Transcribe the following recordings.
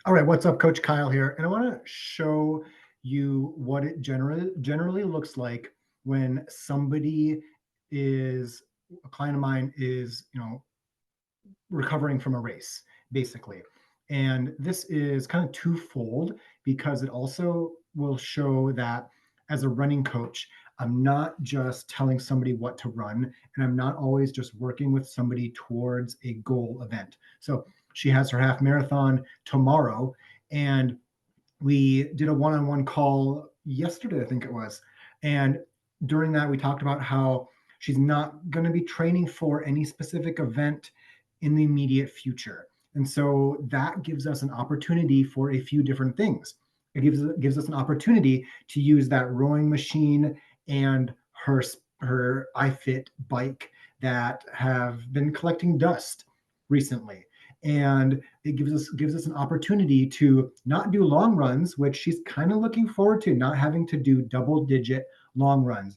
All right, what's up, Coach Kyle here, and I want to show you what it generally looks like when somebody is a client of mine is recovering from a race, basically. And this is kind of twofold because it also will show that as a running coach, I'm not just telling somebody what to run, and I'm not always just working with somebody towards a goal event. So she has her half marathon tomorrow, and we did a one-on-one call yesterday, I think it was. And during that, we talked about how she's not going to be training for any specific event in the immediate future. And so that gives us an opportunity for a few different things. It gives us an opportunity to use that rowing machine and her iFit bike that have been collecting dust recently. And it gives us an opportunity to not do long runs, which she's kind of looking forward to, not having to do double digit long runs.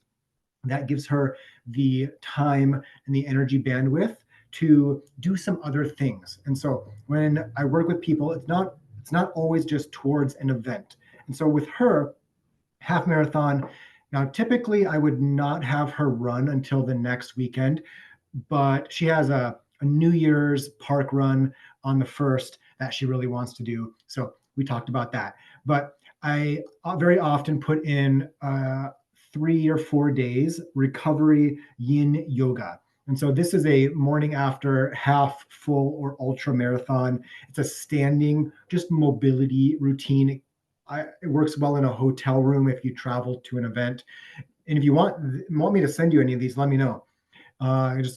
That gives her the time and the energy bandwidth to do some other things. And so when I work with people, it's not always just towards an event. And so with her half marathon, now typically I would not have her run until the next weekend, but she has a New Year's park run on the first that she really wants to do. So we talked about that. But I very often put in 3 or 4 days recovery yin yoga. And so this is a morning after half, full, or ultra marathon. It's a standing, just mobility routine. It works well in a hotel room if you travel to an event. And if you want me to send you any of these, let me know.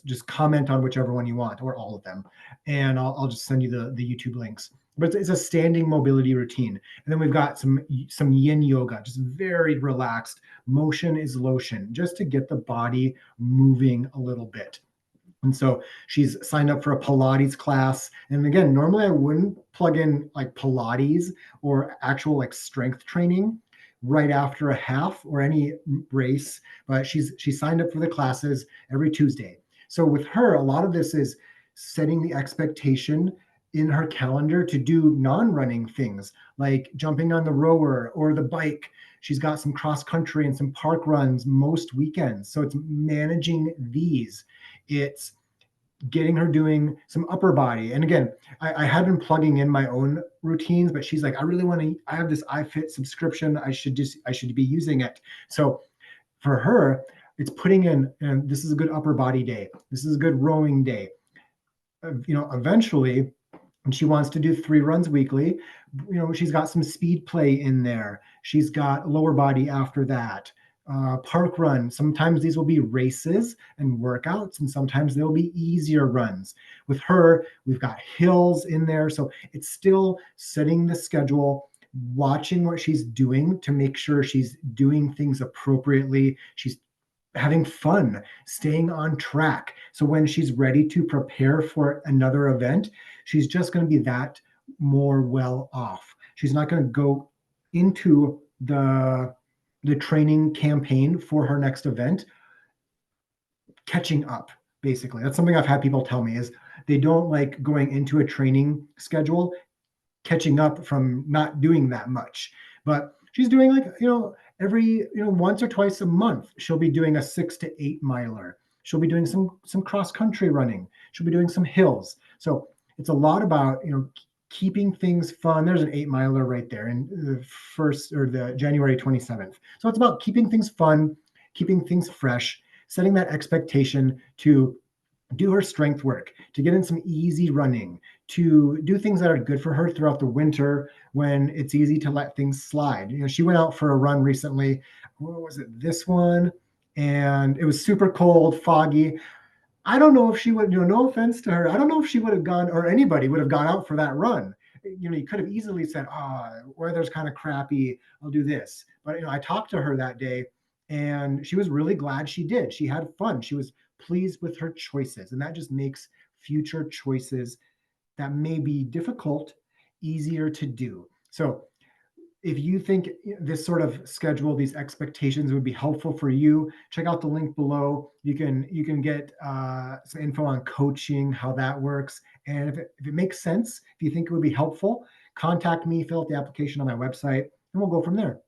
Just comment on whichever one you want, or all of them, and I'll just send you the YouTube links. But it's a standing mobility routine, and then we've got some yin yoga, just very relaxed. Motion is lotion, just to get the body moving a little bit. And so she's signed up for a Pilates class. And again, normally I wouldn't plug in like Pilates or actual like strength training right after a half or any race, but she's signed up for the classes every Tuesday. So with her, a lot of this is setting the expectation in her calendar to do non-running things like jumping on the rower or the bike. She's got some cross country and some park runs most weekends. So it's managing these. It's getting her doing some upper body. And again, I had been plugging in my own routines, but she's like, I really want to, I have this iFit subscription. I should be using it. So for her, it's putting in, and this is a good upper body day. This is a good rowing day. Eventually, and she wants to do 3 runs weekly. She's got some speed play in there. She's got lower body after that. Park run. Sometimes these will be races and workouts, and sometimes they'll be easier runs. With her, we've got hills in there. So it's still setting the schedule, watching what she's doing to make sure she's doing things appropriately. She's having fun, staying on track. So when she's ready to prepare for another event, she's just going to be that more well off. She's not going to go into the training campaign for her next event catching up. Basically, that's something I've had people tell me is they don't like going into a training schedule catching up from not doing that much. But she's doing like, every, once or twice a month, she'll be doing a 6 to 8 miler. She'll be doing some cross country running. She'll be doing some hills. So it's a lot about, keeping things fun. There's an 8 miler right there in the first, or the January 27th. So it's about keeping things fun, keeping things fresh, setting that expectation to do her strength work, to get in some easy running, to do things that are good for her throughout the winter when it's easy to let things slide. She went out for a run recently. What was it? This one. And it was super cold, foggy. I don't know if she would, no offense to her, I don't know if she would have gone, or anybody would have gone out for that run. You could have easily said, weather's kind of crappy, I'll do this. But, I talked to her that day, and she was really glad she did. She had fun. She was pleased with her choices. And that just makes future choices that may be difficult easier to do. So if you think this sort of schedule, these expectations would be helpful for you, check out the link below. You can get some info on coaching, how that works. And if it makes sense, if you think it would be helpful, contact me, fill out the application on my website, and we'll go from there.